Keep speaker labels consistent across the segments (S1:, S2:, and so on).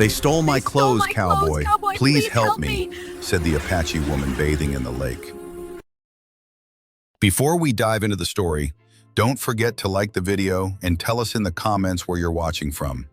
S1: They stole my clothes, Cowboy.
S2: Cowboy.
S1: Please help me, said the Apache woman bathing in the lake. Before we dive into the story, don't forget to like the video and tell us in the comments where you're watching from.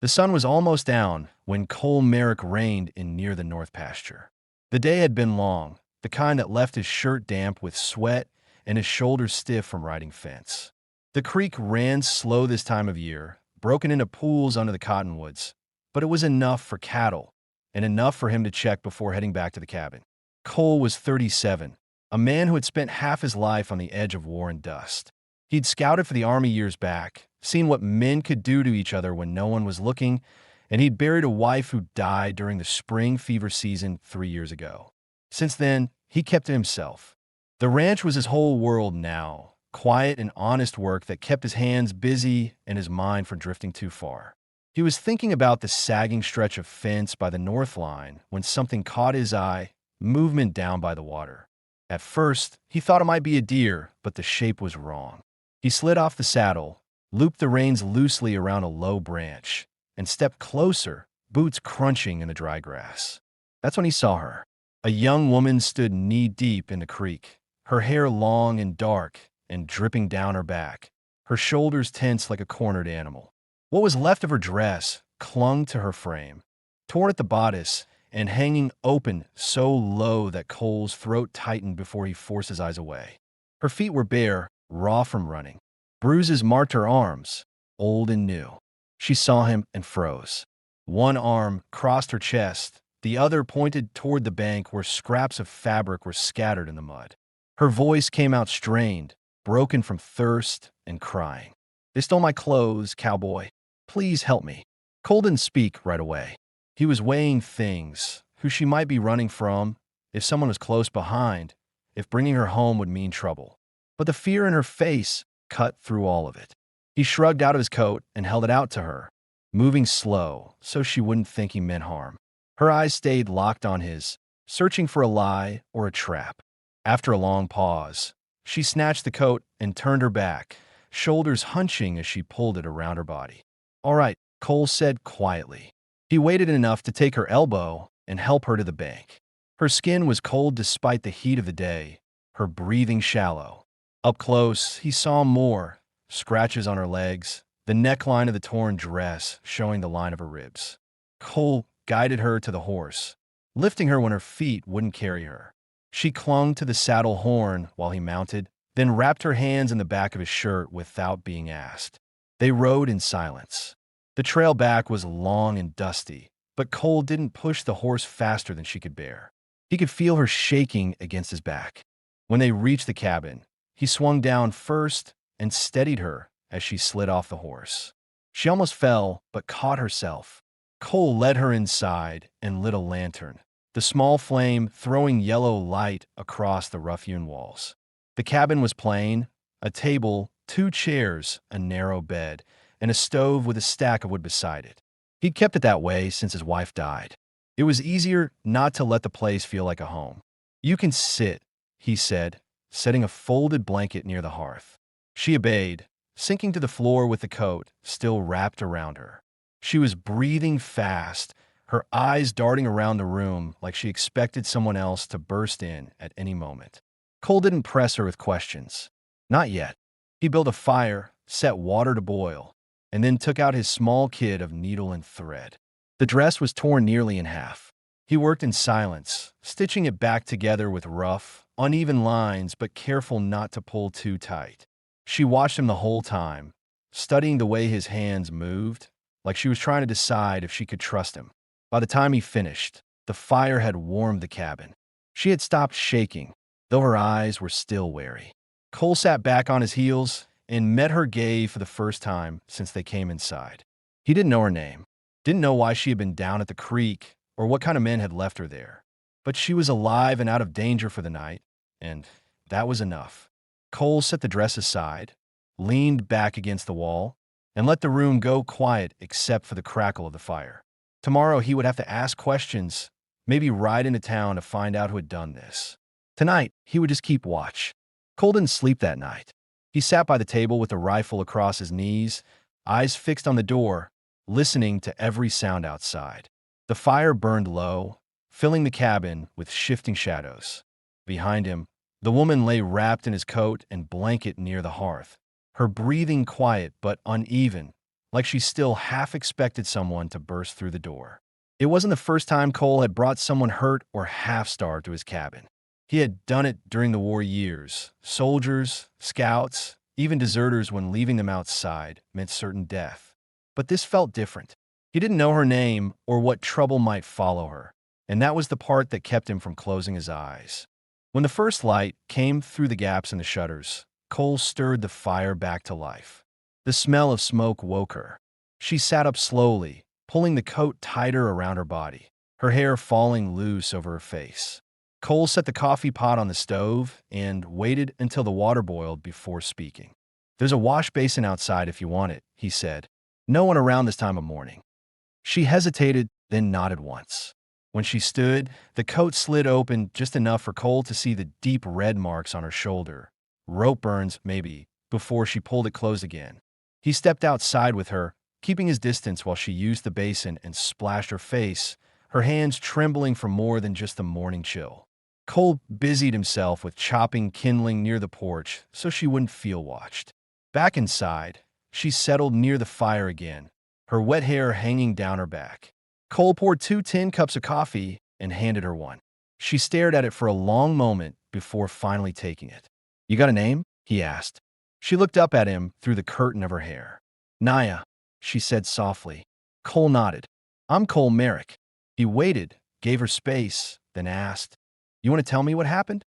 S3: The sun was almost down when Cole Merrick reined in near the north pasture. The day had been long, the kind that left his shirt damp with sweat and his shoulders stiff from riding fence. The creek ran slow this time of year, broken into pools under the cottonwoods, but it was enough for cattle and enough for him to check before heading back to the cabin. Cole was 37, a man who had spent half his life on the edge of war and dust. He'd scouted for the Army years back, seen what men could do to each other when no one was looking, and he'd buried a wife who died during the spring fever season 3 years ago. Since then, he kept to himself. The ranch was his whole world now, quiet and honest work that kept his hands busy and his mind from drifting too far. He was thinking about the sagging stretch of fence by the north line when something caught his eye, movement down by the water. At first, he thought it might be a deer, but the shape was wrong. He slid off the saddle, looped the reins loosely around a low branch, and stepped closer, boots crunching in the dry grass. That's when he saw her. A young woman stood knee-deep in the creek, her hair long and dark and dripping down her back, her shoulders tense like a cornered animal. What was left of her dress clung to her frame, torn at the bodice and hanging open so low that Cole's throat tightened before he forced his eyes away. Her feet were bare, raw from running. Bruises marked her arms, old and new. She saw him and froze. One arm crossed her chest, the other pointed toward the bank where scraps of fabric were scattered in the mud. Her voice came out strained, broken from thirst and crying. "They stole my clothes, Cowboy. Please help me." Cole didn't speak right away. He was weighing things, who she might be running from, if someone was close behind, if bringing her home would mean trouble. But the fear in her face cut through all of it. He shrugged out of his coat and held it out to her, moving slow so she wouldn't think he meant harm. Her eyes stayed locked on his, searching for a lie or a trap. After a long pause, she snatched the coat and turned her back, shoulders hunching as she pulled it around her body. "All right," Cole said quietly. He waited enough to take her elbow and help her to the bank. Her skin was cold despite the heat of the day, her breathing shallow. Up close, he saw more, scratches on her legs, the neckline of the torn dress showing the line of her ribs. Cole guided her to the horse, lifting her when her feet wouldn't carry her. She clung to the saddle horn while he mounted, then wrapped her hands in the back of his shirt without being asked. They rode in silence. The trail back was long and dusty, but Cole didn't push the horse faster than she could bear. He could feel her shaking against his back. When they reached the cabin, he swung down first and steadied her as she slid off the horse. She almost fell, but caught herself. Cole led her inside and lit a lantern, the small flame throwing yellow light across the rough-hewn walls. The cabin was plain, a table, 2 chairs, a narrow bed, and a stove with a stack of wood beside it. He'd kept it that way since his wife died. It was easier not to let the place feel like a home. "You can sit," he said, setting a folded blanket near the hearth. She obeyed, sinking to the floor with the coat still wrapped around her. She was breathing fast, her eyes darting around the room like she expected someone else to burst in at any moment. Cole didn't press her with questions. Not yet. He built a fire, set water to boil, and then took out his small kit of needle and thread. The dress was torn nearly in half. He worked in silence, stitching it back together with rough, uneven lines but careful not to pull too tight. She watched him the whole time, studying the way his hands moved, like she was trying to decide if she could trust him. By the time he finished, the fire had warmed the cabin. She had stopped shaking, though her eyes were still wary. Cole sat back on his heels and met her gaze for the first time since they came inside. He didn't know her name, didn't know why she had been down at the creek or what kind of men had left her there. But she was alive and out of danger for the night, and that was enough. Cole set the dress aside, leaned back against the wall, and let the room go quiet except for the crackle of the fire. Tomorrow he would have to ask questions, maybe ride into town to find out who had done this. Tonight, he would just keep watch. Cole didn't sleep that night. He sat by the table with a rifle across his knees, eyes fixed on the door, listening to every sound outside. The fire burned low, filling the cabin with shifting shadows. Behind him, the woman lay wrapped in his coat and blanket near the hearth, her breathing quiet but uneven, like she still half expected someone to burst through the door. It wasn't the first time Cole had brought someone hurt or half-starved to his cabin. He had done it during the war years. Soldiers, scouts, even deserters when leaving them outside meant certain death. But this felt different. He didn't know her name or what trouble might follow her, and that was the part that kept him from closing his eyes. When the first light came through the gaps in the shutters, Cole stirred the fire back to life. The smell of smoke woke her. She sat up slowly, pulling the coat tighter around her body, her hair falling loose over her face. Cole set the coffee pot on the stove and waited until the water boiled before speaking. "There's a wash basin outside if you want it," he said. "No one around this time of morning." She hesitated, then nodded once. When she stood, the coat slid open just enough for Cole to see the deep red marks on her shoulder. Rope burns, maybe, before she pulled it closed again. He stepped outside with her, keeping his distance while she used the basin and splashed her face, her hands trembling from more than just the morning chill. Cole busied himself with chopping kindling near the porch so she wouldn't feel watched. Back inside, she settled near the fire again, her wet hair hanging down her back. Cole poured 2 tin cups of coffee and handed her one. She stared at it for a long moment before finally taking it. "You got a name?" he asked. She looked up at him through the curtain of her hair. "Naya," she said softly. Cole nodded. "I'm Cole Merrick." He waited, gave her space, then asked, "You want to tell me what happened?"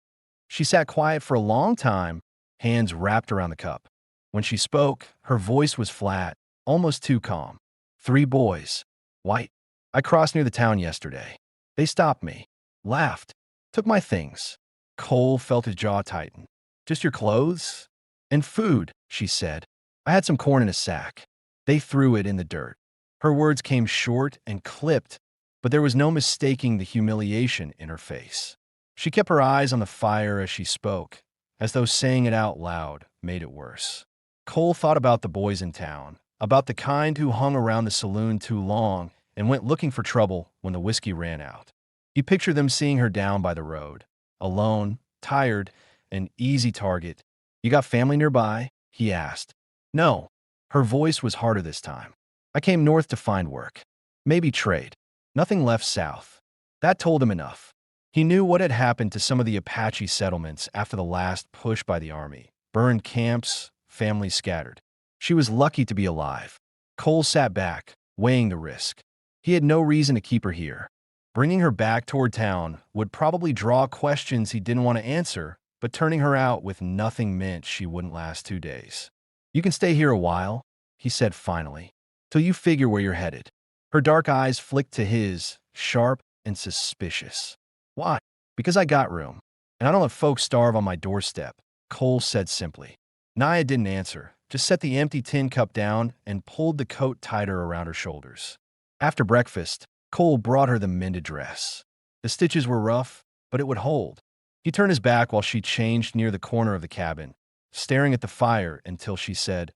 S3: She sat quiet for a long time, hands wrapped around the cup. When she spoke, her voice was flat, almost too calm. 3 boys. White. I crossed near the town yesterday. They stopped me, laughed, took my things." Cole felt his jaw tighten. "Just your clothes?" "And food," she said. "I had some corn in a sack. They threw it in the dirt." Her words came short and clipped, but there was no mistaking the humiliation in her face. She kept her eyes on the fire as she spoke, as though saying it out loud made it worse. Cole thought about the boys in town, about the kind who hung around the saloon too long and went looking for trouble when the whiskey ran out. He pictured them seeing her down by the road, alone, tired, an easy target. "You got family nearby?" he asked. "No." Her voice was harder this time. "I came north to find work. Maybe trade. Nothing left south." That told him enough. He knew what had happened to some of the Apache settlements after the last push by the army. Burned camps, families scattered. She was lucky to be alive. Cole sat back, weighing the risk. He had no reason to keep her here. Bringing her back toward town would probably draw questions he didn't want to answer, but turning her out with nothing meant she wouldn't last 2 days. "You can stay here a while," he said finally, "till you figure where you're headed." Her dark eyes flicked to his, sharp and suspicious. "Why?" "Because I got room, and I don't let folks starve on my doorstep," Cole said simply. Naya didn't answer, just set the empty tin cup down and pulled the coat tighter around her shoulders. After breakfast, Cole brought her the mended dress. The stitches were rough, but it would hold. He turned his back while she changed near the corner of the cabin, staring at the fire until she said,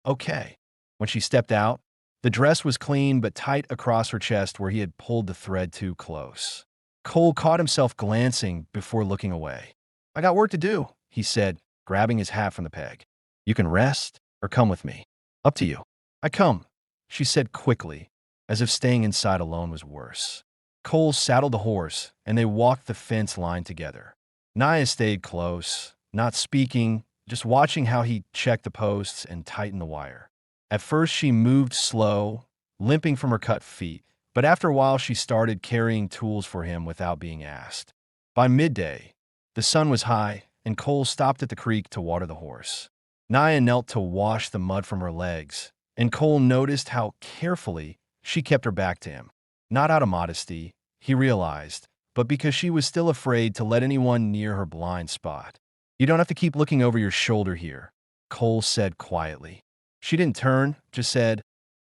S3: "Okay." When she stepped out, the dress was clean but tight across her chest where he had pulled the thread too close. Cole caught himself glancing before looking away. "I got work to do," he said, grabbing his hat from the peg. "You can rest or come with me. Up to you." "I come," she said quickly, as if staying inside alone was worse. Cole saddled the horse, and they walked the fence line together. Naya stayed close, not speaking, just watching how he checked the posts and tightened the wire. At first she moved slow, limping from her cut feet, but after a while she started carrying tools for him without being asked. By midday, the sun was high, and Cole stopped at the creek to water the horse. Naya knelt to wash the mud from her legs, and Cole noticed how carefully she kept her back to him. Not out of modesty, he realized, but because she was still afraid to let anyone near her blind spot. "You don't have to keep looking over your shoulder here," Cole said quietly. She didn't turn, just said,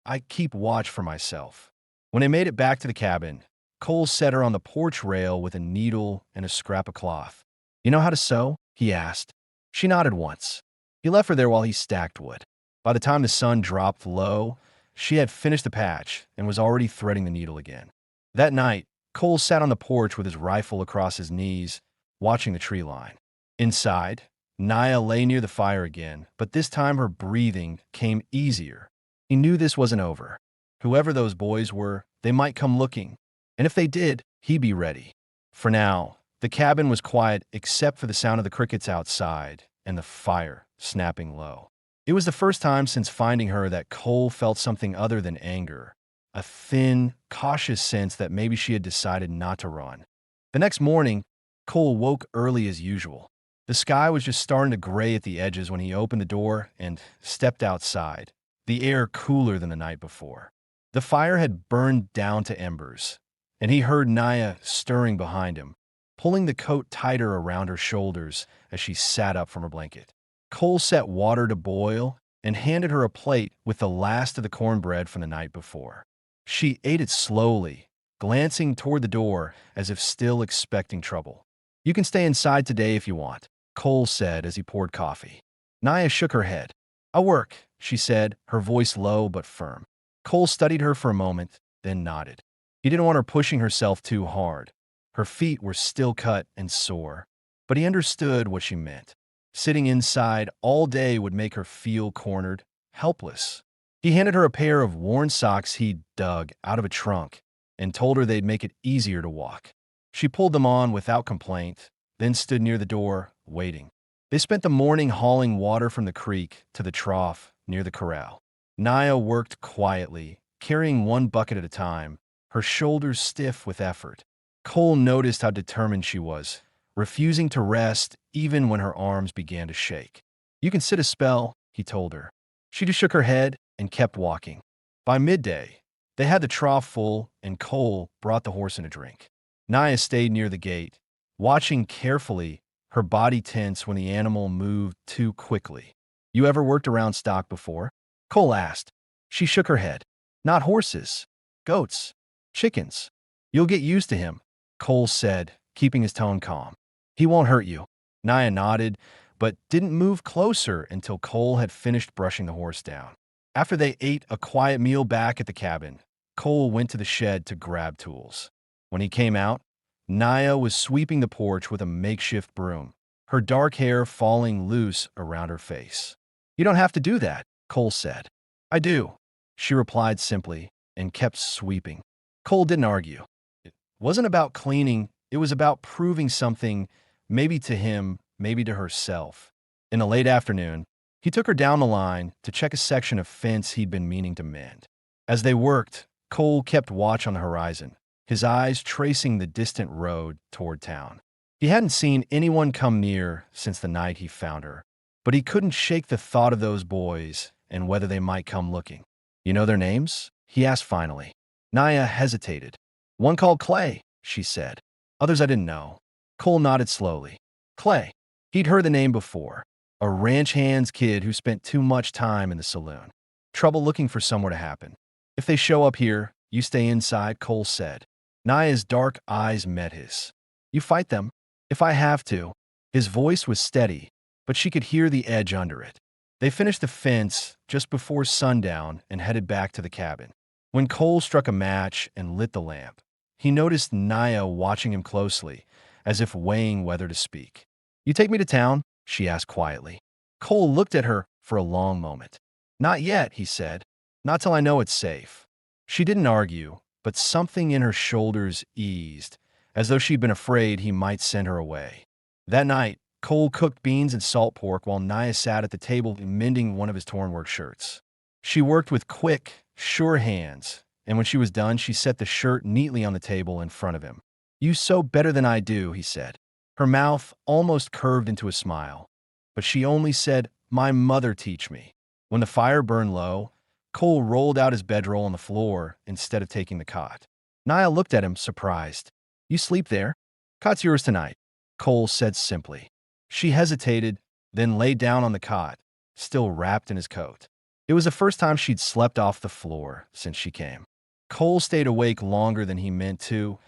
S3: "I keep watch for myself." When they made it back to the cabin, Cole set her on the porch rail with a needle and a scrap of cloth. "You know how to sew?" he asked. She nodded once. He left her there while he stacked wood. By the time the sun dropped low, She had finished the patch and was already threading the needle again. That night, Cole sat on the porch with his rifle across his knees, watching the tree line. Inside, Naya lay near the fire again, but this time her breathing came easier. He knew this wasn't over. Whoever those boys were, they might come looking, and if they did, he'd be ready. For now, the cabin was quiet except for the sound of the crickets outside and the fire snapping low. It was the first time since finding her that Cole felt something other than anger, a thin, cautious sense that maybe she had decided not to run. The next morning, Cole woke early as usual. The sky was just starting to gray at the edges when he opened the door and stepped outside, the air cooler than the night before. The fire had burned down to embers, and he heard Naya stirring behind him, pulling the coat tighter around her shoulders as she sat up from her blanket. Cole set water to boil and handed her a plate with the last of the cornbread from the night before. She ate it slowly, glancing toward the door as if still expecting trouble. "You can stay inside today if you want," Cole said as he poured coffee. Naya shook her head. "I'll work," she said, her voice low but firm. Cole studied her for a moment, then nodded. He didn't want her pushing herself too hard. Her feet were still cut and sore, but he understood what she meant. Sitting inside all day would make her feel cornered, helpless. He handed her a pair of worn socks he'd dug out of a trunk and told her they'd make it easier to walk. She pulled them on without complaint, then stood near the door, waiting. They spent the morning hauling water from the creek to the trough near the corral. Naya worked quietly, carrying one bucket at a time, her shoulders stiff with effort. Cole noticed how determined she was, refusing to rest even when her arms began to shake. "You can sit a spell," he told her. She just shook her head and kept walking. By midday, they had the trough full, and Cole brought the horse in a drink. Naya stayed near the gate, watching carefully, her body tense when the animal moved too quickly. "You ever worked around stock before?" Cole asked. She shook her head. "Not horses. Goats. Chickens. You'll get used to him," Cole said, keeping his tone calm. "He won't hurt you." Naya nodded, but didn't move closer until Cole had finished brushing the horse down. After they ate a quiet meal back at the cabin, Cole went to the shed to grab tools. When he came out, Naya was sweeping the porch with a makeshift broom, her dark hair falling loose around her face. "You don't have to do that," Cole said. "I do," she replied simply and kept sweeping. Cole didn't argue. It wasn't about cleaning, it was about proving something, maybe to him, maybe to herself. In the late afternoon, he took her down the line to check a section of fence he'd been meaning to mend. As they worked, Cole kept watch on the horizon, his eyes tracing the distant road toward town. He hadn't seen anyone come near since the night he found her, but he couldn't shake the thought of those boys and whether they might come looking. "You know their names?" he asked finally. Naya hesitated. "One called Clay," she said. "Others I didn't know." Cole nodded slowly. Clay. He'd heard the name before. A ranch hand's kid who spent too much time in the saloon. Trouble looking for somewhere to happen. "If they show up here, you stay inside," Cole said. Naya's dark eyes met his. "You fight them." "If I have to." His voice was steady, but she could hear the edge under it. They finished the fence just before sundown and headed back to the cabin. When Cole struck a match and lit the lamp, he noticed Naya watching him closely, as if weighing whether to speak. "You take me to town?" she asked quietly. Cole looked at her for a long moment. "Not yet," he said. "Not till I know it's safe." She didn't argue, but something in her shoulders eased, as though she'd been afraid he might send her away. That night, Cole cooked beans and salt pork while Naya sat at the table mending one of his torn work shirts. She worked with quick, sure hands, and when she was done, she set the shirt neatly on the table in front of him. "You sew better than I do," he said. Her mouth almost curved into a smile, but she only said, "My mother teach me." When the fire burned low, Cole rolled out his bedroll on the floor instead of taking the cot. Naya looked at him, surprised. "You sleep there?" "Cot's yours tonight," Cole said simply. She hesitated, then lay down on the cot, still wrapped in his coat. It was the first time she'd slept off the floor since she came. Cole stayed awake longer than he meant to,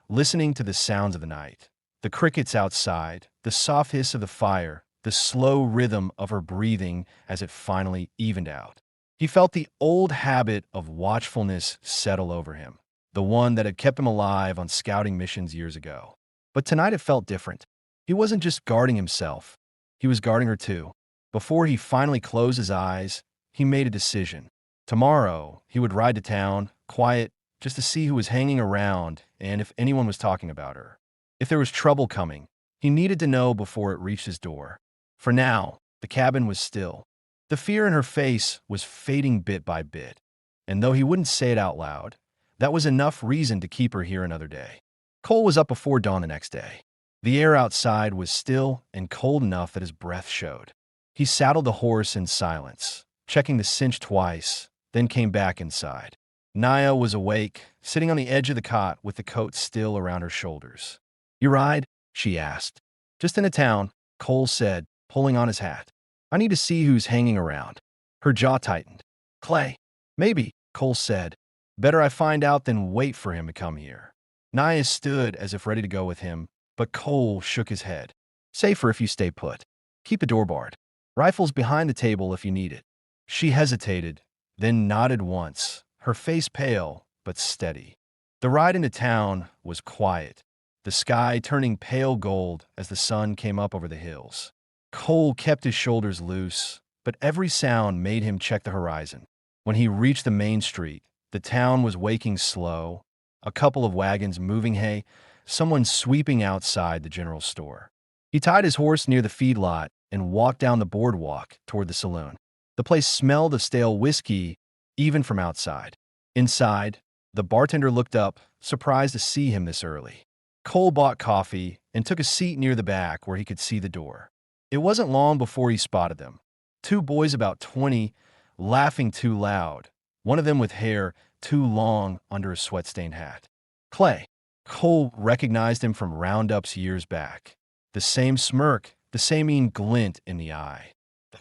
S3: listening to the sounds of the night. The crickets outside, the soft hiss of the fire, the slow rhythm of her breathing as it finally evened out. He felt the old habit of watchfulness settle over him, the one that had kept him alive on scouting missions years ago. But tonight it felt different. He wasn't just guarding himself, he was guarding her too. Before he finally closed his eyes, he made a decision. Tomorrow, he would ride to town, quiet, just to see who was hanging around and if anyone was talking about her. If there was trouble coming, he needed to know before it reached his door. For now, the cabin was still. The fear in her face was fading bit by bit, and though he wouldn't say it out loud, that was enough reason to keep her here another day. Cole was up before dawn the next day. The air outside was still and cold enough that his breath showed. He saddled the horse in silence, checking the cinch twice, then came back inside. Naya was awake, sitting on the edge of the cot with the coat still around her shoulders. "You ride?" she asked. "Just into town," Cole said, pulling on his hat. "I need to see who's hanging around." Her jaw tightened. "Clay." "Maybe," Cole said. "Better I find out than wait for him to come here." Naya stood as if ready to go with him, but Cole shook his head. "Safer if you stay put. Keep the door barred. Rifle's behind the table if you need it." She hesitated, then nodded once, her face pale but steady. The ride into town was quiet, the sky turning pale gold as the sun came up over the hills. Cole kept his shoulders loose, but every sound made him check the horizon. When he reached the main street, the town was waking slow, a couple of wagons moving hay, someone sweeping outside the general store. He tied his horse near the feedlot and walked down the boardwalk toward the saloon. The place smelled of stale whiskey, even from outside. Inside, the bartender looked up, surprised to see him this early. Cole bought coffee and took a seat near the back where he could see the door. It wasn't long before he spotted them. Two boys about 20, laughing too loud, one of them with hair too long under a sweat-stained hat. Clay. Cole recognized him from roundups years back. The same smirk, the same mean glint in the eye.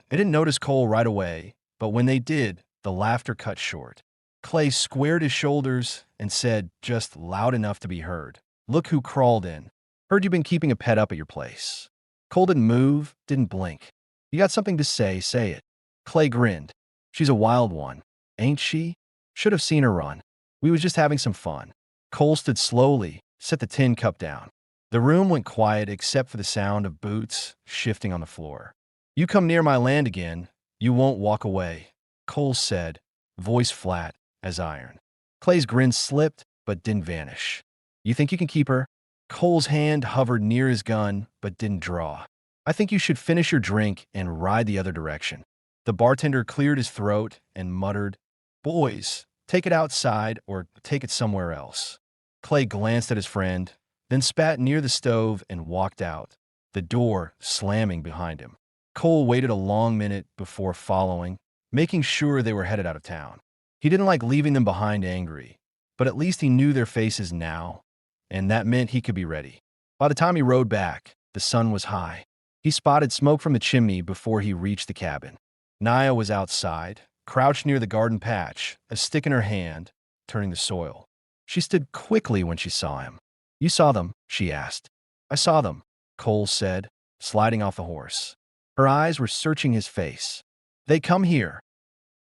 S3: They didn't notice Cole right away, but when they did, the laughter cut short. Clay squared his shoulders and said, just loud enough to be heard, "Look who crawled in. Heard you've been keeping a pet up at your place." Cole didn't move, didn't blink. "You got something to say it." Clay grinned. "She's a wild one, ain't she? Should have seen her run. We was just having some fun." Cole stood slowly, set the tin cup down. The room went quiet except for the sound of boots shifting on the floor. "You come near my land again, you won't walk away," Cole said, voice flat as iron. Clay's grin slipped but didn't vanish. "You think you can keep her?" Cole's hand hovered near his gun but didn't draw. "I think you should finish your drink and ride the other direction." The bartender cleared his throat and muttered, "Boys, take it outside or take it somewhere else." Clay glanced at his friend, then spat near the stove and walked out, the door slamming behind him. Cole waited a long minute before following, making sure they were headed out of town. He didn't like leaving them behind angry, but at least he knew their faces now, and that meant he could be ready. By the time he rode back, the sun was high. He spotted smoke from the chimney before he reached the cabin. Naya was outside, crouched near the garden patch, a stick in her hand, turning the soil. She stood quickly when she saw him. "You saw them?" she asked. "I saw them," Cole said, sliding off the horse. Her eyes were searching his face. "They come here."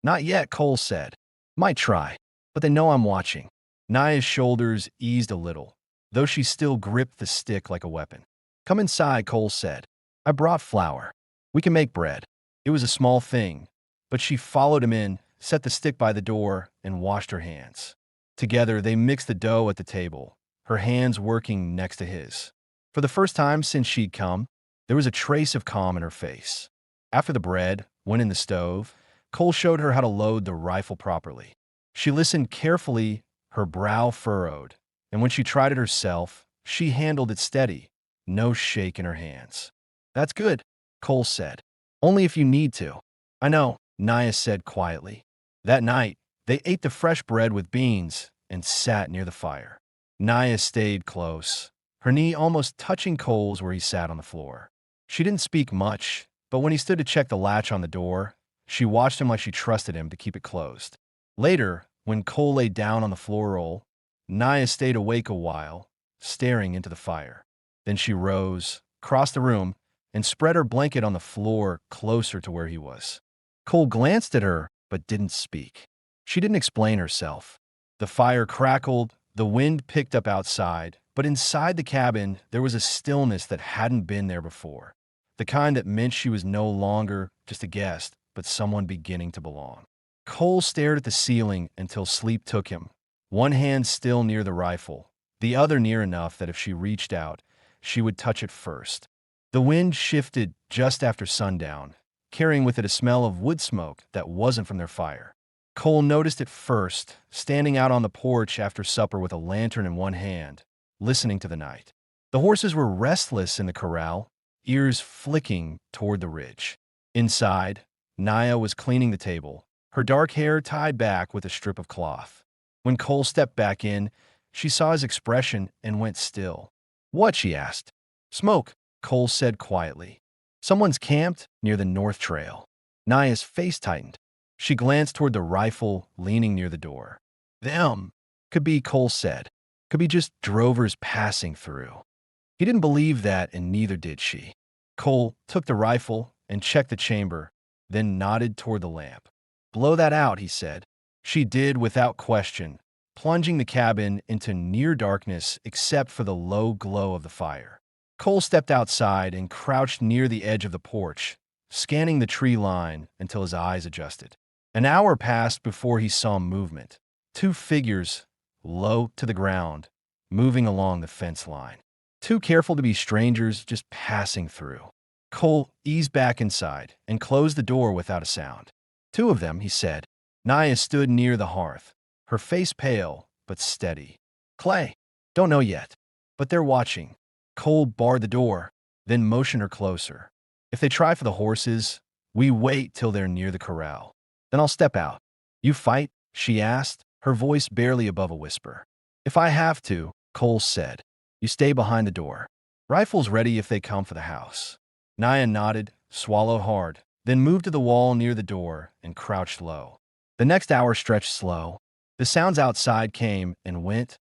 S3: "Not yet," Cole said. "Might try, but they know I'm watching." Naya's shoulders eased a little, though she still gripped the stick like a weapon. "Come inside," Cole said. "I brought flour. We can make bread." It was a small thing, but she followed him in, set the stick by the door, and washed her hands. Together, they mixed the dough at the table, her hands working next to his. For the first time since she'd come, there was a trace of calm in her face. After the bread went in the stove, Cole showed her how to load the rifle properly. She listened carefully, her brow furrowed, and when she tried it herself, she handled it steady, no shake in her hands. "That's good," Cole said. "Only if you need to." "I know," Naya said quietly. That night, they ate the fresh bread with beans and sat near the fire. Naya stayed close, her knee almost touching Cole's where he sat on the floor. She didn't speak much, but when he stood to check the latch on the door, she watched him like she trusted him to keep it closed. Later, when Cole lay down on the floor roll, Naya stayed awake a while, staring into the fire. Then she rose, crossed the room, and spread her blanket on the floor closer to where he was. Cole glanced at her, but didn't speak. She didn't explain herself. The fire crackled, the wind picked up outside, but inside the cabin there was a stillness that hadn't been there before. The kind that meant she was no longer just a guest, but someone beginning to belong. Cole stared at the ceiling until sleep took him, one hand still near the rifle, the other near enough that if she reached out, she would touch it first. The wind shifted just after sundown, carrying with it a smell of wood smoke that wasn't from their fire. Cole noticed it first, standing out on the porch after supper with a lantern in one hand, listening to the night. The horses were restless in the corral, ears flicking toward the ridge. Inside, Naya was cleaning the table, her dark hair tied back with a strip of cloth. When Cole stepped back in, she saw his expression and went still. "What?" she asked. "Smoke," Cole said quietly. "Someone's camped near the north trail." Naya's face tightened. She glanced toward the rifle leaning near the door. "Them." "Could be," Cole said. "Could be just drovers passing through." He didn't believe that, and neither did she. Cole took the rifle and checked the chamber, then nodded toward the lamp. "Blow that out," he said. She did without question, plunging the cabin into near darkness except for the low glow of the fire. Cole stepped outside and crouched near the edge of the porch, scanning the tree line until his eyes adjusted. An hour passed before he saw movement. Two figures, low to the ground, moving along the fence line. Too careful to be strangers, just passing through. Cole eased back inside and closed the door without a sound. "Two of them," he said. Naya stood near the hearth, her face pale but steady. "Clay?" "Don't know yet, but they're watching." Cole barred the door, then motioned her closer. "If they try for the horses, we wait till they're near the corral. Then I'll step out." "You fight?" she asked, her voice barely above a whisper. "If I have to," Cole said. "You stay behind the door. Rifles ready if they come for the house." Naya nodded, swallowed hard, then moved to the wall near the door and crouched low. The next hour stretched slow. The sounds outside came and went,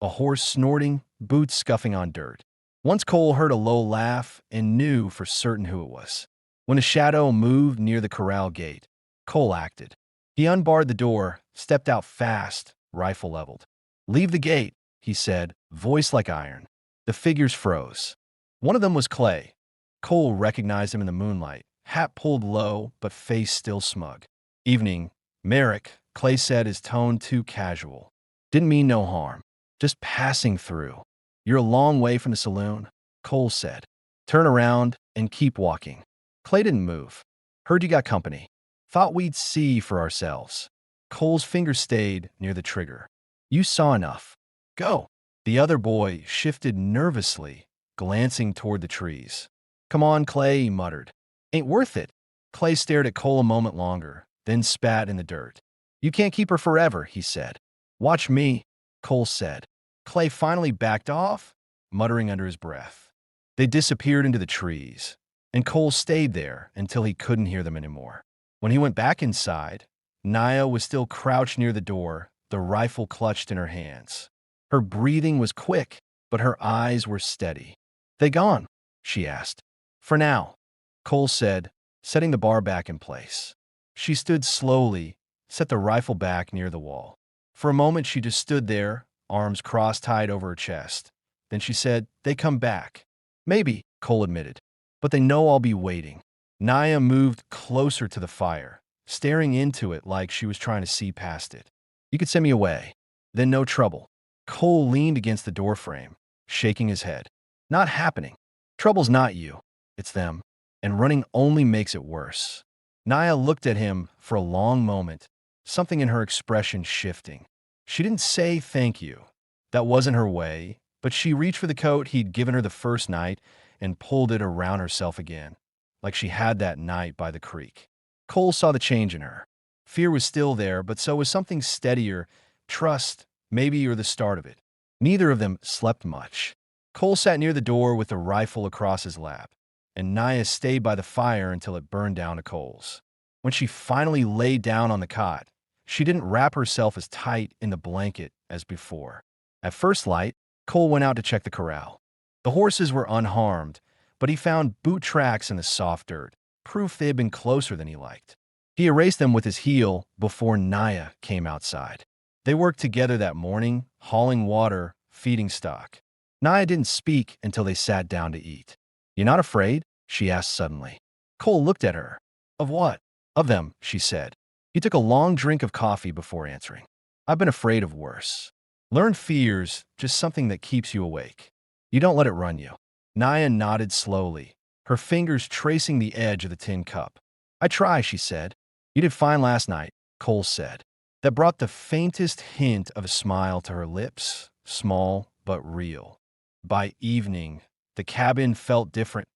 S3: a horse snorting, boots scuffing on dirt. Once Cole heard a low laugh and knew for certain who it was. When a shadow moved near the corral gate, Cole acted. He unbarred the door, stepped out fast, rifle leveled. "Leave the gate," he said, voice like iron. The figures froze. One of them was Clay. Cole recognized him in the moonlight, hat pulled low but face still smug. "Evening, Merrick," Clay said, his tone too casual. "Didn't mean no harm. Just passing through." "You're a long way from the saloon," Cole said. "Turn around and keep walking." Clay didn't move. "Heard you got company. Thought we'd see for ourselves." Cole's finger stayed near the trigger. "You saw enough. Go." The other boy shifted nervously, glancing toward the trees. "Come on, Clay," he muttered. "Ain't worth it." Clay stared at Cole a moment longer, then spat in the dirt. "You can't keep her forever," he said. "Watch me," Cole said. Clay finally backed off, muttering under his breath. They disappeared into the trees, and Cole stayed there until he couldn't hear them anymore. When he went back inside, Naya was still crouched near the door, the rifle clutched in her hands. Her breathing was quick, but her eyes were steady. "They gone?" she asked. "For now," Cole said, setting the bar back in place. She stood slowly, set the rifle back near the wall. For a moment she just stood there, arms cross-tied over her chest. Then she said, "They come back." "Maybe," Cole admitted, "but they know I'll be waiting." Naya moved closer to the fire, staring into it like she was trying to see past it. "You could send me away. Then no trouble." Cole leaned against the doorframe, shaking his head. "Not happening. Trouble's not you. It's them. And running only makes it worse." Naya looked at him for a long moment, something in her expression shifting. She didn't say thank you. That wasn't her way, but she reached for the coat he'd given her the first night and pulled it around herself again, like she had that night by the creek. Cole saw the change in her. Fear was still there, but so was something steadier, trust, maybe, or the start of it. Neither of them slept much. Cole sat near the door with the rifle across his lap, and Naya stayed by the fire until it burned down to coals. When she finally lay down on the cot, she didn't wrap herself as tight in the blanket as before. At first light, Cole went out to check the corral. The horses were unharmed, but he found boot tracks in the soft dirt, proof they had been closer than he liked. He erased them with his heel before Naya came outside. They worked together that morning, hauling water, feeding stock. Naya didn't speak until they sat down to eat. "You not afraid?" she asked suddenly. Cole looked at her. "Of what?" "Of them," she said. He took a long drink of coffee before answering. "I've been afraid of worse. Learn fear's just something that keeps you awake. You don't let it run you." Naya nodded slowly, her fingers tracing the edge of the tin cup. "I try," she said. "You did fine last night," Cole said. That brought the faintest hint of a smile to her lips, small but real. By evening, the cabin felt different,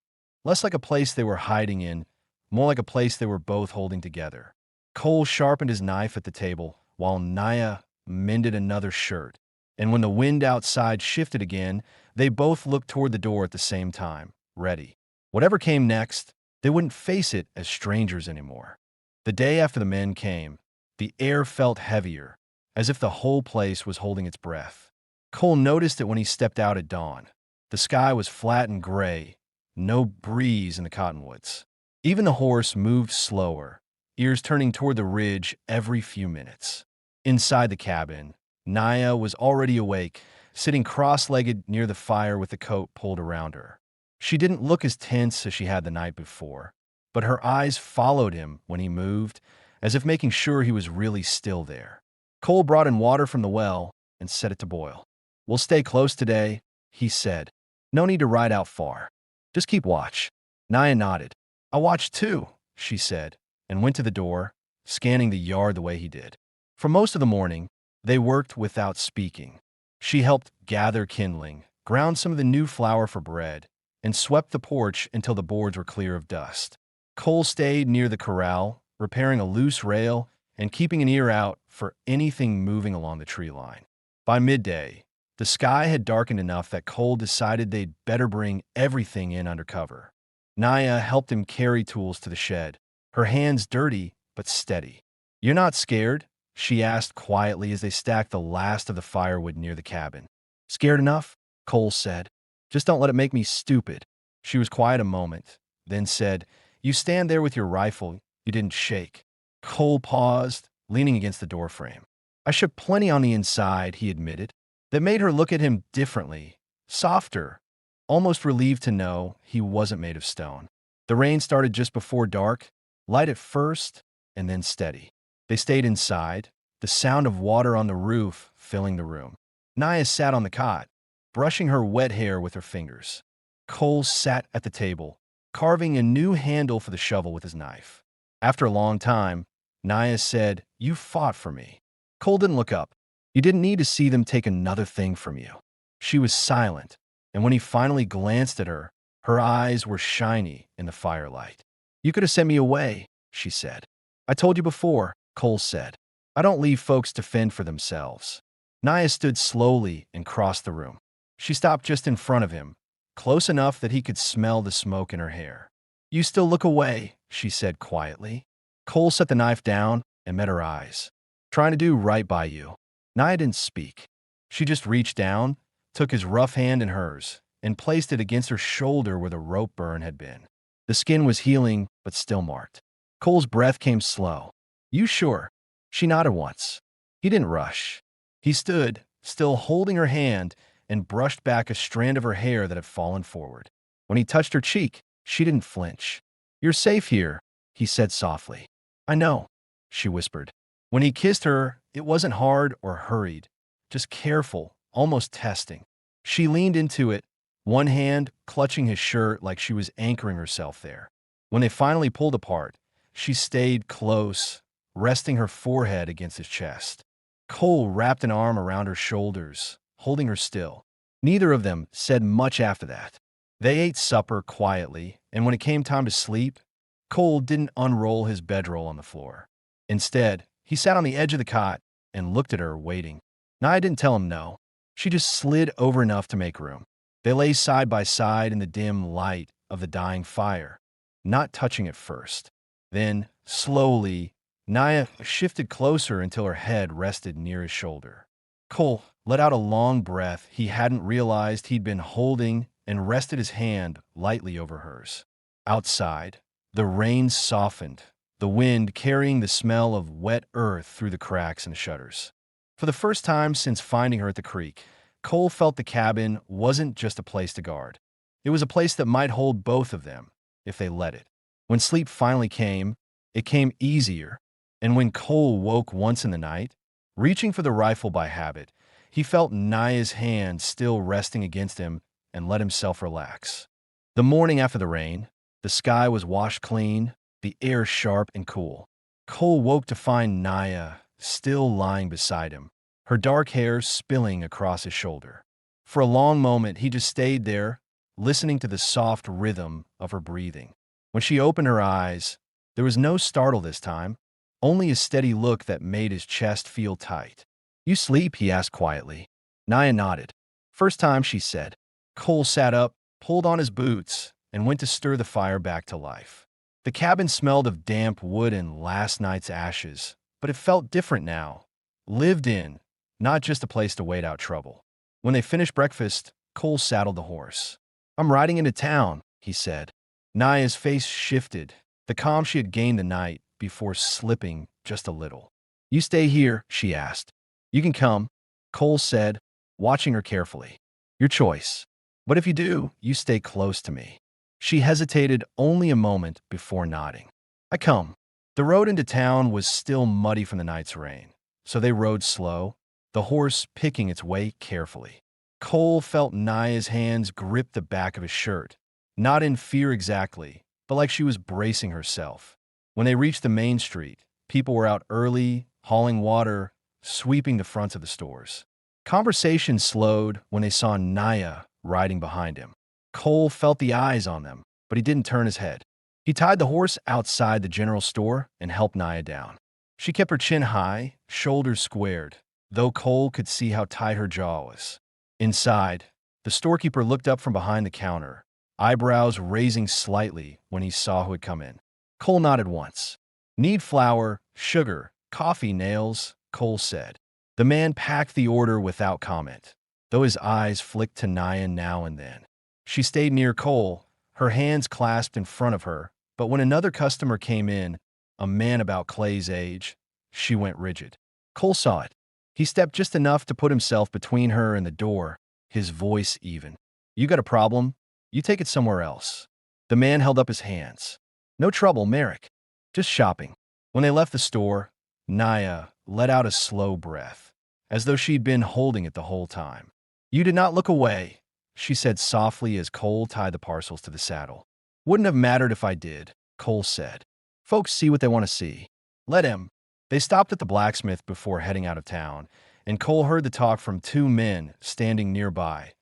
S3: less like a place they were hiding in, more like a place they were both holding together. Cole sharpened his knife at the table, while Naya mended another shirt. And when the wind outside shifted again, they both looked toward the door at the same time, ready. Whatever came next, they wouldn't face it as strangers anymore. The day after the men came, the air felt heavier, as if the whole place was holding its breath. Cole noticed it when he stepped out at dawn. The sky was flat and gray, no breeze in the cottonwoods. Even the horse moved slower, ears turning toward the ridge every few minutes. Inside the cabin, Naya was already awake, sitting cross-legged near the fire with the coat pulled around her. She didn't look as tense as she had the night before, but her eyes followed him when he moved, as if making sure he was really still there. Cole brought in water from the well and set it to boil. "We'll stay close today," he said. "No need to ride out far. Just keep watch." Naya nodded. "I watched too," she said, and went to the door, scanning the yard the way he did. For most of the morning, they worked without speaking. She helped gather kindling, ground some of the new flour for bread, and swept the porch until the boards were clear of dust. Cole stayed near the corral, repairing a loose rail and keeping an ear out for anything moving along the tree line. By midday, the sky had darkened enough that Cole decided they'd better bring everything in under cover. Naya helped him carry tools to the shed, her hands dirty but steady. "You're not scared?" she asked quietly as they stacked the last of the firewood near the cabin. "Scared enough?" Cole said. "Just don't let it make me stupid." She was quiet a moment, then said, "You stand there with your rifle. You didn't shake." Cole paused, leaning against the doorframe. "I shook plenty on the inside," he admitted. That made her look at him differently, softer, almost relieved to know he wasn't made of stone. The rain started just before dark, light at first, and then steady. They stayed inside, the sound of water on the roof filling the room. Naya sat on the cot, brushing her wet hair with her fingers. Cole sat at the table, carving a new handle for the shovel with his knife. After a long time, Naya said, "You fought for me." Cole didn't look up. "You didn't need to see them take another thing from you." She was silent, and when he finally glanced at her, her eyes were shiny in the firelight. "You could have sent me away," she said. "I told you before," Cole said. "I don't leave folks to fend for themselves." Naya stood slowly and crossed the room. She stopped just in front of him, close enough that he could smell the smoke in her hair. "You still look away," she said quietly. Cole set the knife down and met her eyes. "Trying to do right by you." Naya didn't speak. She just reached down, took his rough hand in hers, and placed it against her shoulder where the rope burn had been. The skin was healing, but still marked. Cole's breath came slow. "You sure?" She nodded once. He didn't rush. He stood, still holding her hand, and brushed back a strand of her hair that had fallen forward. When he touched her cheek, she didn't flinch. "You're safe here," he said softly. "I know," she whispered. When he kissed her, it wasn't hard or hurried, just careful, almost testing. She leaned into it, one hand clutching his shirt like she was anchoring herself there. When they finally pulled apart, she stayed close, resting her forehead against his chest. Cole wrapped an arm around her shoulders, holding her still. Neither of them said much after that. They ate supper quietly, and when it came time to sleep, Cole didn't unroll his bedroll on the floor. Instead, he sat on the edge of the cot and looked at her, waiting. Naya didn't tell him no. She just slid over enough to make room. They lay side by side in the dim light of the dying fire, not touching at first. Then, slowly, Naya shifted closer until her head rested near his shoulder. Cole let out a long breath he hadn't realized he'd been holding and rested his hand lightly over hers. Outside, the rain softened, the wind carrying the smell of wet earth through the cracks in the shutters. For the first time since finding her at the creek, Cole felt the cabin wasn't just a place to guard. It was a place that might hold both of them, if they let it. When sleep finally came, it came easier, and when Cole woke once in the night, reaching for the rifle by habit, he felt Naya's hand still resting against him and let himself relax. The morning after the rain, the sky was washed clean, the air sharp and cool. Cole woke to find Naya still lying beside him, her dark hair spilling across his shoulder. For a long moment, he just stayed there, listening to the soft rhythm of her breathing. When she opened her eyes, there was no startle this time, only a steady look that made his chest feel tight. "You sleep?" he asked quietly. Naya nodded. "First time," she said. Cole sat up, pulled on his boots, and went to stir the fire back to life. The cabin smelled of damp wood and last night's ashes, but it felt different now. Lived in, not just a place to wait out trouble. When they finished breakfast, Cole saddled the horse. "I'm riding into town," he said. Naya's face shifted, the calm she had gained the night before slipping just a little. "You stay here?" she asked. "You can come," Cole said, watching her carefully. "Your choice. But if you do, you stay close to me." She hesitated only a moment before nodding. "I come." The road into town was still muddy from the night's rain, so they rode slow, the horse picking its way carefully. Cole felt Naya's hands grip the back of his shirt, not in fear exactly, but like she was bracing herself. When they reached the main street, people were out early, hauling water, sweeping the fronts of the stores. Conversation slowed when they saw Naya riding behind him. Cole felt the eyes on them, but he didn't turn his head. He tied the horse outside the general store and helped Naya down. She kept her chin high, shoulders squared, though Cole could see how tight her jaw was. Inside, the storekeeper looked up from behind the counter, eyebrows raising slightly when he saw who had come in. Cole nodded once. "Need flour, sugar, coffee, nails," Cole said. The man packed the order without comment, though his eyes flicked to Naya now and then. She stayed near Cole, her hands clasped in front of her, but when another customer came in, a man about Clay's age, she went rigid. Cole saw it. He stepped just enough to put himself between her and the door, his voice even. "You got a problem? You take it somewhere else." The man held up his hands. "No trouble, Merrick. Just shopping." When they left the store, Naya let out a slow breath, as though she'd been holding it the whole time. "You did not look away," she said softly as Cole tied the parcels to the saddle. "Wouldn't have mattered if I did," Cole said. "Folks see what they want to see. Let him." They stopped at the blacksmith before heading out of town, and Cole heard the talk from two men standing nearby.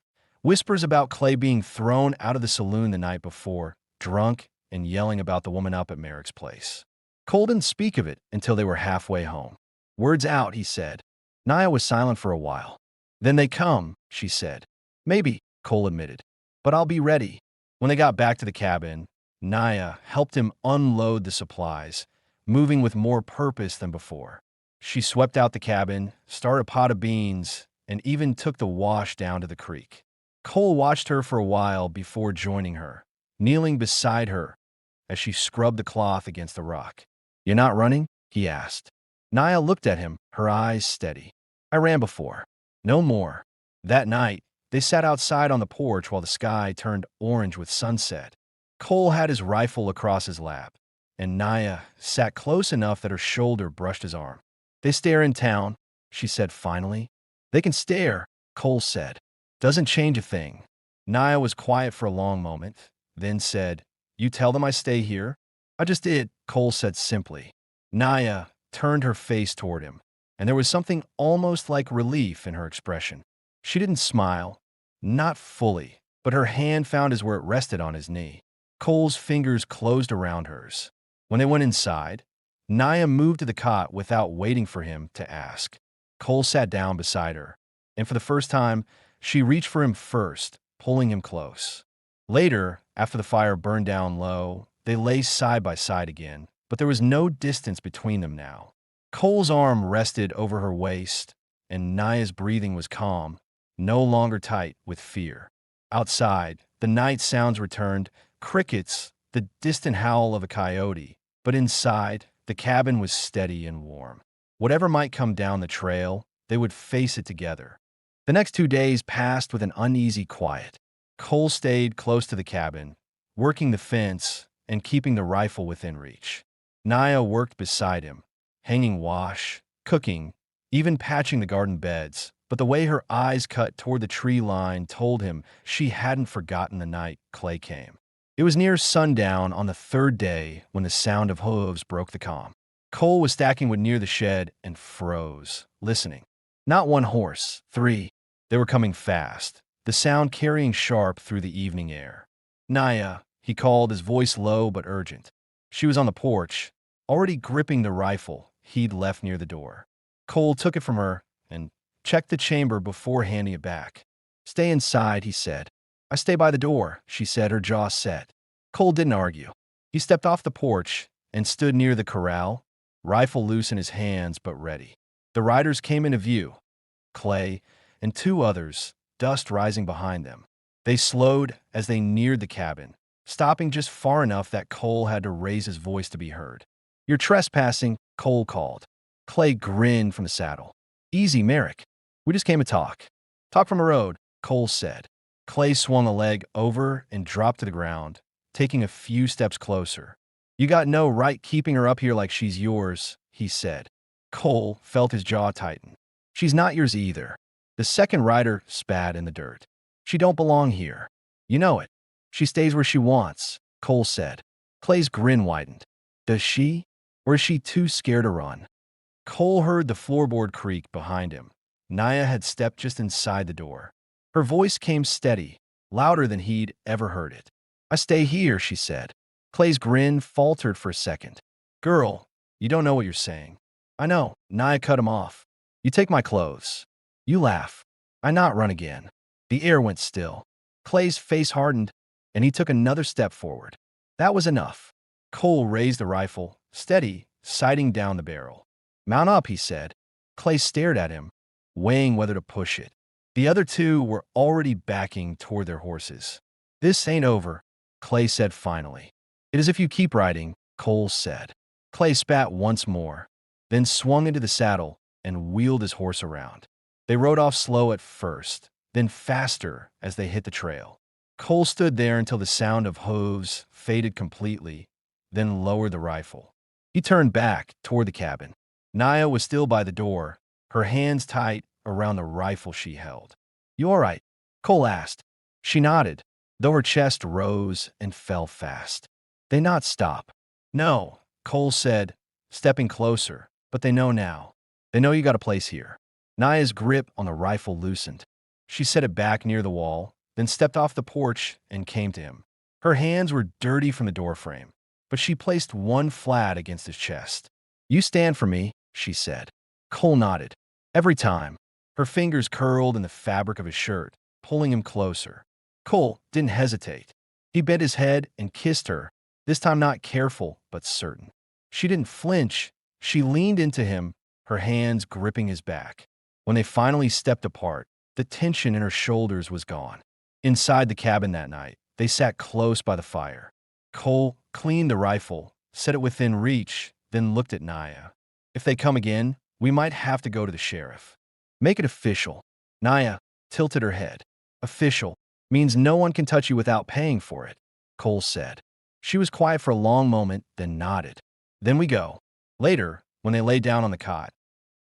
S3: Whispers about Clay being thrown out of the saloon the night before, drunk and yelling about the woman up at Merrick's place. Cole didn't speak of it until they were halfway home. "Word's out," he said. Naya was silent for a while. "Then they come," she said. "Maybe," Cole admitted. "But I'll be ready." When they got back to the cabin, Naya helped him unload the supplies, moving with more purpose than before. She swept out the cabin, started a pot of beans, and even took the wash down to the creek. Cole watched her for a while before joining her, kneeling beside her as she scrubbed the cloth against the rock. "You're not running?" he asked. Naya looked at him, her eyes steady. "I ran before. No more." That night, they sat outside on the porch while the sky turned orange with sunset. Cole had his rifle across his lap, and Naya sat close enough that her shoulder brushed his arm. "They stare in town," she said finally. "They can stare," Cole said. "Doesn't change a thing." Naya was quiet for a long moment, then said, "You tell them I stay here?" "I just did," Cole said simply. Naya turned her face toward him, and there was something almost like relief in her expression. She didn't smile, not fully, but her hand found his where it rested on his knee. Cole's fingers closed around hers. When they went inside, Naya moved to the cot without waiting for him to ask. Cole sat down beside her, and for the first time, she reached for him first, pulling him close. Later, after the fire burned down low, they lay side by side again, but there was no distance between them now. Cole's arm rested over her waist, and Naya's breathing was calm, no longer tight with fear. Outside, the night sounds returned, crickets, the distant howl of a coyote, But inside, the cabin was steady and warm. Whatever might come down the trail, they would face it together. The next 2 days passed with an uneasy quiet. Cole stayed close to the cabin, working the fence and keeping the rifle within reach. Naya worked beside him, hanging wash, cooking, even patching the garden beds, but the way her eyes cut toward the tree line told him she hadn't forgotten the night Clay came. It was near sundown on the third day when the sound of hooves broke the calm. Cole was stacking wood near the shed and froze, listening. Not one horse, 3. They were coming fast, the sound carrying sharp through the evening air. Naya, he called, his voice low but urgent. She was on the porch, already gripping the rifle he'd left near the door. Cole took it from her and checked the chamber before handing it back. "Stay inside," he said. "I stay by the door," she said, her jaw set. Cole didn't argue. He stepped off the porch and stood near the corral, rifle loose in his hands but ready. The riders came into view. Clay and 2 others, dust rising behind them. They slowed as they neared the cabin, stopping just far enough that Cole had to raise his voice to be heard. "You're trespassing," Cole called. Clay grinned from the saddle. "Easy, Merrick. We just came to talk." "Talk from the road," Cole said. Clay swung a leg over and dropped to the ground, taking a few steps closer. "You got no right keeping her up here like she's yours," he said. Cole felt his jaw tighten. "She's not yours either." The second rider spat in the dirt. "She don't belong here. You know it. She stays where she wants," Cole said. Clay's grin widened. "Does she? Or is she too scared to run?" Cole heard the floorboard creak behind him. Naya had stepped just inside the door. Her voice came steady, louder than he'd ever heard it. "I stay here," she said. Clay's grin faltered for a second. "Girl, you don't know what you're saying." "I know." Naya cut him off. "You take my clothes. You laugh. I not run again." The air went still. Clay's face hardened, and he took another step forward. That was enough. Cole raised the rifle, steady, sighting down the barrel. "Mount up," he said. Clay stared at him, weighing whether to push it. The other 2 were already backing toward their horses. "This ain't over," Clay said finally. "It is if you keep riding," Cole said. Clay spat once more, then swung into the saddle and wheeled his horse around. They rode off slow at first, then faster as they hit the trail. Cole stood there until the sound of hooves faded completely, then lowered the rifle. He turned back toward the cabin. Naya was still by the door, her hands tight around the rifle she held. "You all right?" Cole asked. She nodded, though her chest rose and fell fast. "They not stop." "No," Cole said, stepping closer, "but they know now. They know you got a place here." Naya's grip on the rifle loosened. She set it back near the wall, then stepped off the porch and came to him. Her hands were dirty from the doorframe, but she placed one flat against his chest. "You stand for me," she said. Cole nodded. Every time. Her fingers curled in the fabric of his shirt, pulling him closer. Cole didn't hesitate. He bent his head and kissed her, this time not careful but certain. She didn't flinch. She leaned into him, her hands gripping his back. When they finally stepped apart, the tension in her shoulders was gone. Inside the cabin that night, they sat close by the fire. Cole cleaned the rifle, set it within reach, then looked at Naya. "If they come again, we might have to go to the sheriff." "Make it official." Naya tilted her head. "Official means no one can touch you without paying for it," Cole said. She was quiet for a long moment, then nodded. "Then we go." Later, when they lay down on the cot,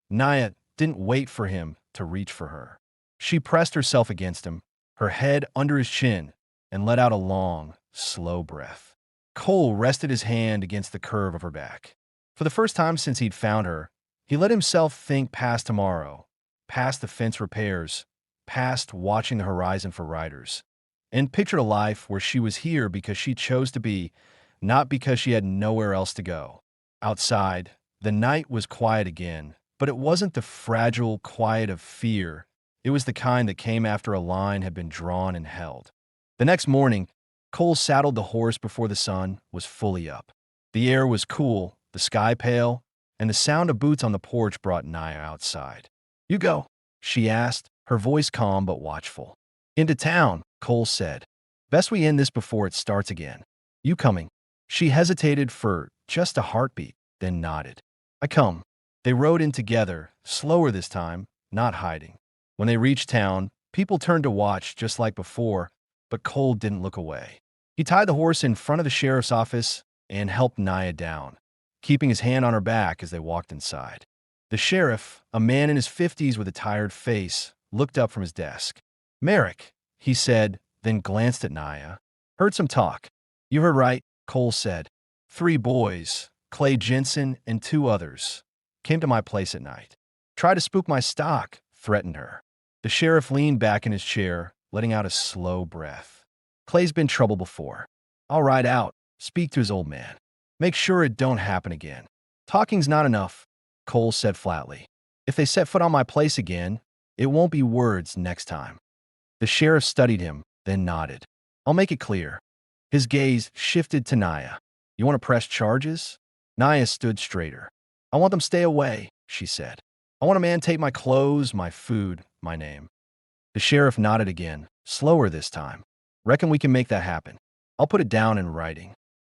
S3: Naya didn't wait for him to reach for her. She pressed herself against him, her head under his chin, and let out a long, slow breath. Cole rested his hand against the curve of her back. For the first time since he'd found her, he let himself think past tomorrow, past the fence repairs, past watching the horizon for riders, and pictured a life where she was here because she chose to be, not because she had nowhere else to go. Outside, the night was quiet again, but it wasn't the fragile quiet of fear. It was the kind that came after a line had been drawn and held. The next morning, Cole saddled the horse before the sun was fully up. The air was cool, the sky pale, and the sound of boots on the porch brought Naya outside. "You go?" she asked, her voice calm but watchful. "Into town," Cole said. "Best we end this before it starts again." "You coming?" She hesitated for just a heartbeat, then nodded. I come. They rode in together, slower this time, not hiding. When they reached town, people turned to watch just like before, but Cole didn't look away. He tied the horse in front of the sheriff's office and helped Naya down, keeping his hand on her back as they walked inside. The sheriff, a man in his 50s with a tired face, looked up from his desk. Merrick, he said, then glanced at Naya. Heard some talk. You heard right, Cole said. 3 boys, Clay Jensen and 2 others, came to my place at night. Tried to spook my stock, threatened her. The sheriff leaned back in his chair, letting out a slow breath. Clay's been trouble before. I'll ride out, speak to his old man. Make sure it don't happen again. Talking's not enough, Cole said flatly. If they set foot on my place again, it won't be words next time. The sheriff studied him, then nodded. I'll make it clear. His gaze shifted to Naya. You want to press charges? Naya stood straighter. I want them stay away, she said. I want a man take my clothes, my food, my name. The sheriff nodded again, slower this time. Reckon we can make that happen. I'll put it down in writing.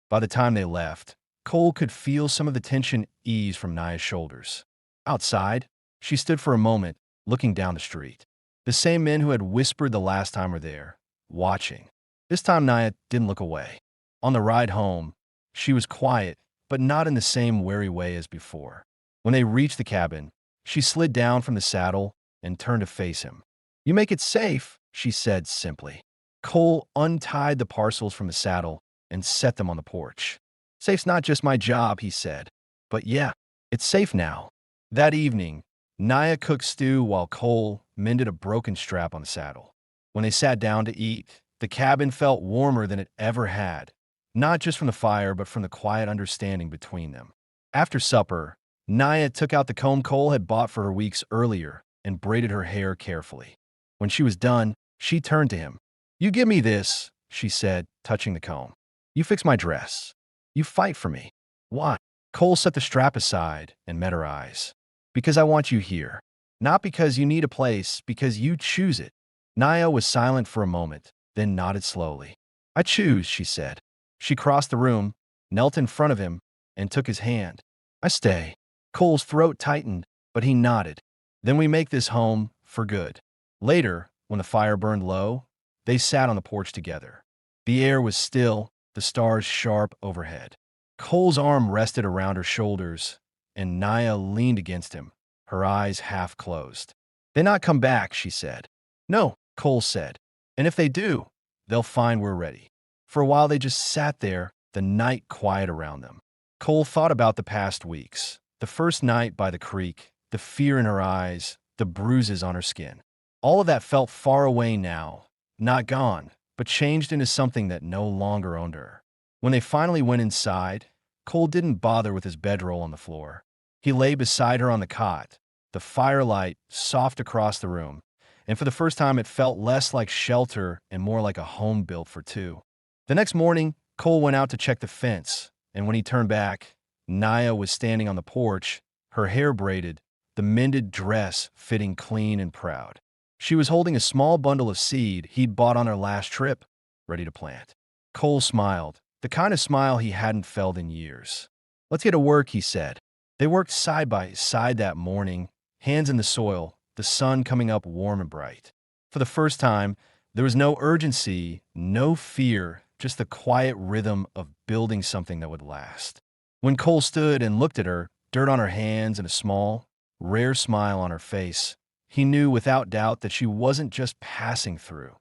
S3: By the time they left, Cole could feel some of the tension ease from Naya's shoulders. Outside, she stood for a moment, looking down the street. The same men who had whispered the last time were there, watching. This time Naya didn't look away. On the ride home, she was quiet, but not in the same wary way as before. When they reached the cabin, she slid down from the saddle and turned to face him. You make it safe, she said simply. Cole untied the parcels from the saddle and set them on the porch. Safe's not just my job, he said. But yeah, it's safe now. That evening, Naya cooked stew while Cole mended a broken strap on the saddle. When they sat down to eat, the cabin felt warmer than it ever had, not just from the fire, but from the quiet understanding between them. After supper, Naya took out the comb Cole had bought for her weeks earlier and braided her hair carefully. When she was done, she turned to him. You give me this, she said, touching the comb. You fix my dress. You fight for me. Why? Cole set the strap aside and met her eyes. Because I want you here. Not because you need a place, because you choose it. Naya was silent for a moment, then nodded slowly. I choose, she said. She crossed the room, knelt in front of him, and took his hand. I stay. Cole's throat tightened, but he nodded. Then we make this home for good. Later, when the fire burned low, they sat on the porch together. The air was still, the stars sharp overhead. Cole's arm rested around her shoulders, and Naya leaned against him, her eyes half closed. They not come back, she said. No, Cole said. And if they do, they'll find we're ready. For a while they just sat there, the night quiet around them. Cole thought about the past weeks, the first night by the creek, the fear in her eyes, the bruises on her skin. All of that felt far away now, not gone, but changed into something that no longer owned her. When they finally went inside, Cole didn't bother with his bedroll on the floor. He lay beside her on the cot, the firelight soft across the room, and for the first time it felt less like shelter and more like a home built for two. The next morning, Cole went out to check the fence, and when he turned back, Naya was standing on the porch, her hair braided, the mended dress fitting clean and proud. She was holding a small bundle of seed he'd bought on her last trip, ready to plant. Cole smiled, the kind of smile he hadn't felt in years. Let's get to work, he said. They worked side by side that morning, hands in the soil, the sun coming up warm and bright. For the first time, there was no urgency, no fear, just the quiet rhythm of building something that would last. When Cole stood and looked at her, dirt on her hands and a small, rare smile on her face, he knew without doubt that she wasn't just passing through.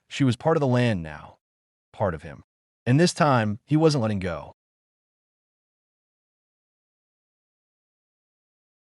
S3: She was part of the land now, part of him. And this time, he wasn't letting go.